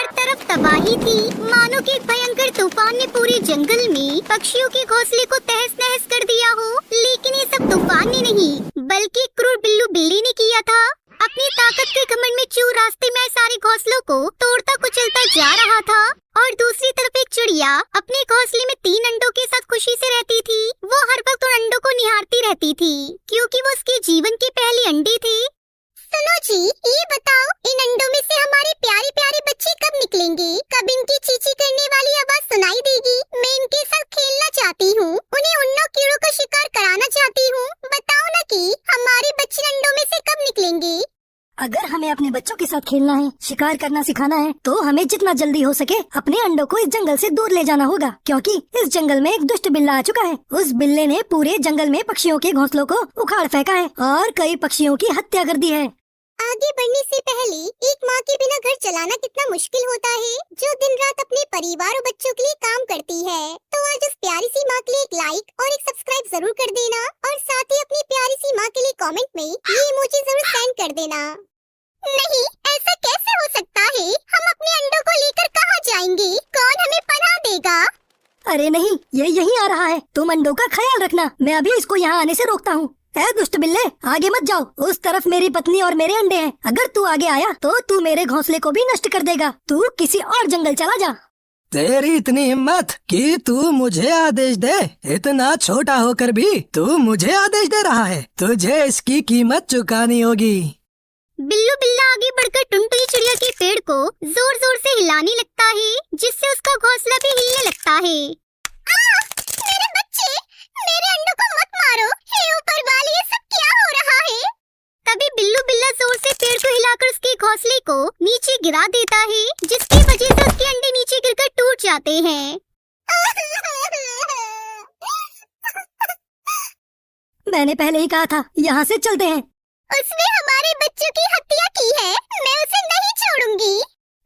हर तरफ तबाही थी, मानो कि एक भयंकर तूफान ने पूरे जंगल में पक्षियों के घोंसले को तहस नहस कर दिया हो। लेकिन ये सब तूफान ने नहीं, बल्कि क्रूर बिल्लू बिल्ली ने किया था। अपनी ताकत के घमंड में चूर रास्ते में आए सारे घोंसलों को तोड़ता कुचलता जा रहा था। और दूसरी तरफ एक चिड़िया अपने घोंसले में 3 अंडों के साथ खुशी से रहती थी। वो हर वक्त उन अंडों को निहारती रहती थी, क्योंकि वो उसके जीवन के पहले अंडे थे। सुनो जी, ये बताओ, इन अंडों में से हमारे प्यारे प्यारे बच्चे कब निकलेंगे? कब इनकी चींची करने वाली आवाज सुनाई देगी? मैं इनके साथ खेलना चाहती हूँ, उन्हें उन कीड़ों का शिकार कराना चाहती हूँ। बताओ ना कि हमारे बच्चे अंडों में से कब निकलेंगे? अगर हमें अपने बच्चों के साथ खेलना है, शिकार करना सिखाना है, तो हमें जितना जल्दी हो सके अपने अंडों को इस जंगल से दूर ले जाना होगा, क्योंकि इस जंगल में एक दुष्ट बिल्ला आ चुका है। उस बिल्ले ने पूरे जंगल में पक्षियों के घोंसलों को उखाड़ फेंका है और कई पक्षियों की हत्या कर दी है। आगे बढ़ने से पहले, एक माँ के बिना घर चलाना कितना मुश्किल होता है, जो दिन रात अपने परिवार और बच्चों के लिए काम करती है। तो आज उस प्यारी सी माँ के लिए एक लाइक और एक सब्सक्राइब जरूर कर देना, और साथ ही अपनी प्यारी सी माँ के लिए कमेंट में ये इमोजी जरूर सेंड कर देना। नहीं, ऐसा कैसे हो सकता है? हम अपने अंडों को लेकर कहाँ जाएंगे? कौन हमें पनाह देगा? अरे नहीं, ये यहीं आ रहा है। तुम अंडों का ख्याल रखना, मैं अभी इसको यहाँ आने से रोकता हूँ। ऐ दुष्ट बिल्ले, आगे मत जाओ, उस तरफ मेरी पत्नी और मेरे अंडे हैं। अगर तू आगे आया तो तू मेरे घोंसले को भी नष्ट कर देगा। तू किसी और जंगल चला जा। तेरी इतनी हिम्मत कि तू मुझे आदेश दे? इतना छोटा होकर भी तू मुझे आदेश दे रहा है? तुझे इसकी कीमत चुकानी होगी। बिल्लू बिल्ला आगे बढ़कर टुनटुनी चिड़िया के पेड़ को जोर जोर से हिलाने लगता है, जिससे उसका घोंसला भी हिलने लगता है। मेरे बच्चे, मेरे अंडों को मत मारो। हे ऊपर वाले, ये सब क्या हो रहा है? तभी बिल्लू बिल्ला जोर से पेड़ को हिलाकर उसके घोंसले को नीचे गिरा देता है, जिसकी वजह से उसके अंडे नीचे गिरकर टूट जाते हैं। मैंने पहले ही कहा था, यहाँ से चलते हैं। उसने हमारे बच्चों की हत्या की है, मैं उसे नहीं छोड़ूंगी।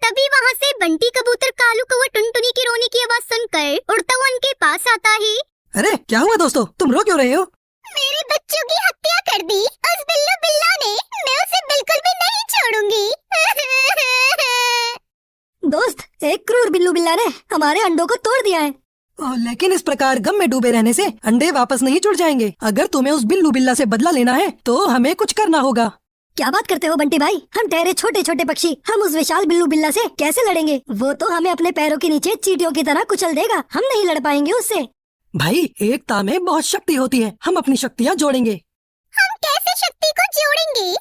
तभी वहाँ से बंटी कबूतर कालू कौवा टुनटुनी की रोने की आवाज सुनकर उड़ता हुआ उनके पास आता है। अरे क्या हुआ दोस्तों, तुम रो क्यों रहे हो? मेरे बच्चों की हत्या कर दी उस बिल्लू बिल्ला ने, मैं उसे बिल्कुल भी नहीं छोड़ूंगी। दोस्त, एक क्रूर बिल्लू बिल्ला ने हमारे अंडों को तोड़ दिया है। लेकिन इस प्रकार गम में डूबे रहने से अंडे वापस नहीं जुड़ जाएंगे। अगर तुम्हें उस बिल्लू बिल्ला से बदला लेना है तो हमें कुछ करना होगा। क्या बात करते हो बंटी भाई, हम ठहरे छोटे छोटे पक्षी, हम उस विशाल बिल्लू बिल्ला से कैसे लड़ेंगे? वो तो हमें अपने पैरों के नीचे चींटियों की तरह कुचल देगा, हम नहीं लड़ पाएंगे उससे। भाई, एकता में बहुत शक्ति होती है, हम अपनी शक्तियाँ जोड़ेंगे। हम कैसे शक्ति को जोड़ेंगे?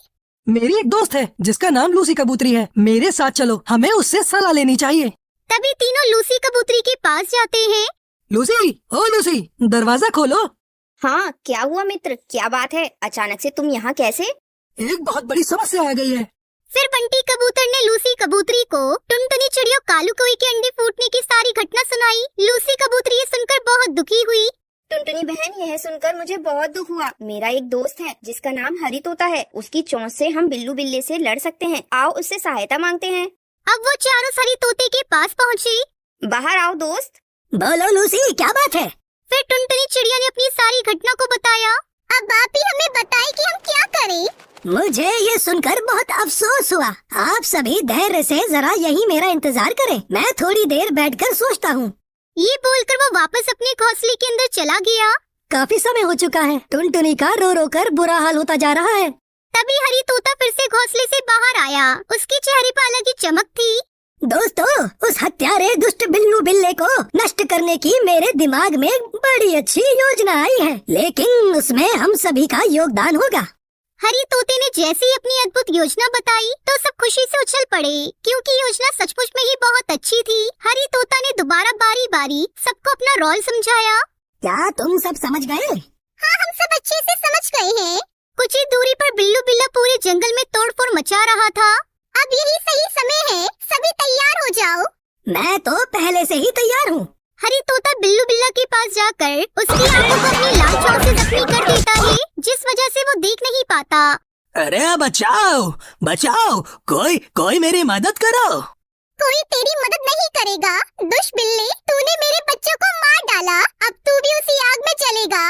मेरी एक दोस्त है जिसका नाम लूसी कबूतरी है, मेरे साथ चलो, हमें उससे सलाह लेनी चाहिए। तभी तीनों लूसी कबूतरी के पास जाते हैं। लूसी, ओ लूसी, दरवाजा खोलो। हाँ, क्या हुआ मित्र, क्या बात है? अचानक से तुम यहाँ कैसे? एक बहुत बड़ी समस्या आ गई है। फिर बंटी कबूतर ने लूसी कबूतरी को टुनटुनी चिड़िया और कालू कौवे के अंडे फूटने की सारी घटना सुनाई। लूसी कबूतरी ये सुनकर बहुत दुखी हुई। टुनटुनी बहन, यह सुनकर मुझे बहुत दुख हुआ। मेरा एक दोस्त है जिसका नाम हरी तोता है, उसकी चोंच से हम बिल्लू बिल्ले से लड़ सकते हैं। आओ उससे सहायता मांगते हैं। अब वो चारों हरी तोते के पास पहुँचे। बाहर आओ दोस्त। बोलो लूसी, क्या बात है? फिर टुनटुनी चिड़िया ने अपनी सारी घटना को बताया। अब आप ही हमें बताएं कि हम क्या करें। मुझे ये सुनकर बहुत अफसोस हुआ। आप सभी धैर्य से जरा यही मेरा इंतजार करें, मैं थोड़ी देर बैठकर सोचता हूँ। ये बोलकर वो वापस अपने घोंसले के अंदर चला गया। काफी समय हो चुका है, टुनटुनी का रो रो कर बुरा हाल होता जा रहा है। तभी हरी तोता फिर से घोंसले से बाहर आया। उसके चेहरे पर अलग ही चमक थी। दोस्तों, उस हत्यारे दुष्ट बिल्लू बिल्ले को नष्ट करने की मेरे दिमाग में बड़ी अच्छी योजना आई है, लेकिन उसमें हम सभी का योगदान होगा। हरी तोते ने जैसे ही अपनी अद्भुत योजना बताई तो सब खुशी से उछल पड़े, क्योंकि योजना सचमुच में ही बहुत अच्छी थी। हरी तोता ने दोबारा बारी बारी सबको अपना रोल समझाया। क्या तुम सब समझ गए? हाँ, हम सब अच्छे से समझ गए हैं। कुछ ही दूरी पर बिल्लू बिल्ला पूरे जंगल में तोड़फोड़ मचा रहा था। अब यही सही समय है, सभी तैयार हो जाओ। मैं तो पहले से ही तैयार हूँ। हरी तोता बिल्लू बिल्ला के पास जाकर उसकी आंखों को अपनी लाल चोंच से जख्मी कर देता है, जिस वजह से वो देख नहीं पाता। अरे बचाओ बचाओ, कोई मेरी मदद करो। कोई तेरी मदद नहीं करेगा। दुष्ट बिल्ले, तूने मेरे बच्चों को मार डाला, अब तू भी उसी आग में जलेगा।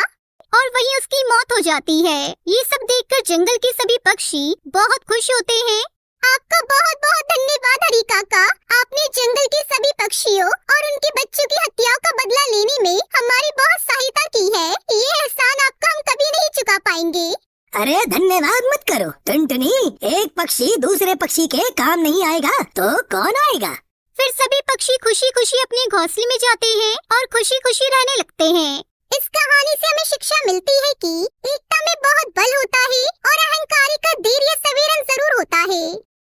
और वहीं उसकी मौत हो जाती है। ये सब देखकर जंगल के सभी पक्षी बहुत खुश होते हैं। आपका बहुत बहुत धन्यवाद हरी काका। आपने जंगल के सभी पक्षियों और उनके बच्चों की हत्याओं का बदला लेने में हमारी बहुत सहायता की है। ये एहसान आपका हम कभी नहीं चुका पाएंगे। अरे धन्यवाद मत करो टुनटुनी, एक पक्षी दूसरे पक्षी के काम नहीं आएगा तो कौन आएगा। फिर सभी पक्षी खुशी खुशी अपने घोंसले में जाते हैं और खुशी खुशी रहने लगते हैं। इस कहानी से हमें शिक्षा मिलती है कि एकता में बहुत बल होता है और अहंकारी का देर या सवेरन जरूर होता है।